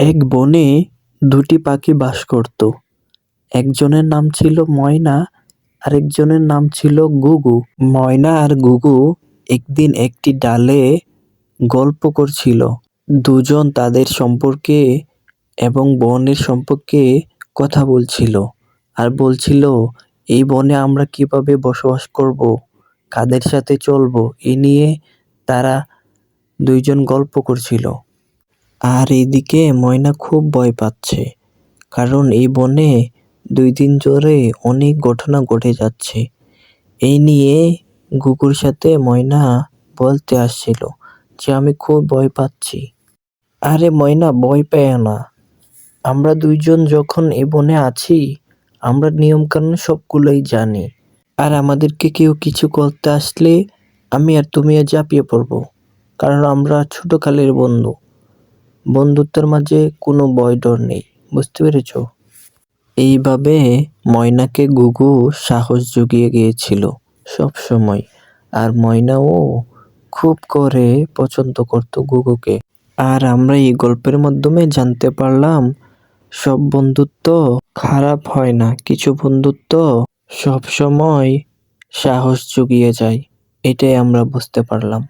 এক বনে দুটি পাখি বাস করত। একজনের নাম ছিল ময়না, আরেকজনের নাম ছিল গুগু। ময়না আর গুগু একদিন একটি ডালে গল্প করছিল। দুজন তাদের সম্পর্কে এবং বনের সম্পর্কে কথা বলছিল। আর বলছিল, এই বনে আমরা কিভাবে বসবাস করব, কাদের সাথে চলবো, এ নিয়ে তারা দুইজন গল্প করছিল। আর এদিকে ময়না খুব ভয় পাচ্ছে, কারণ এই বনে 2 দিন ধরে অনেক ঘটনা ঘটে যাচ্ছে। এই নিয়ে গুগুর সাথে ময়না বলতে আসছিল যে আমি খুব ভয় পাচ্ছি। আরে ময়না, ভয় পেও না, আমরা দুইজন যখন এই বনে আছি, আমরা নিয়ম কানুন সবগুলোই জানি। আর আমাদেরকে কেউ কিছু করতে আসলে আমি আর তুমি ঝাঁপিয়ে পড়বো, কারণ আমরা ছোটকালের বন্ধু। বন্ধুত্বের মাঝে কোনো ভয় ডর নেই, বুঝতে পেরেছো? এইভাবে ময়নাকে গুগু সাহস জুগিয়ে গিয়েছিল সব সময়। আর ময়নাও খুব করে পছন্দ করত গুগুকে। আর আমরা এই গল্পের মাধ্যমে জানতে পারলাম, সব বন্ধুত্ব খারাপ হয় না, কিছু বন্ধুত্ব সব সময় সাহস জুগিয়ে যায়। এটাই আমরা বুঝতে পারলাম।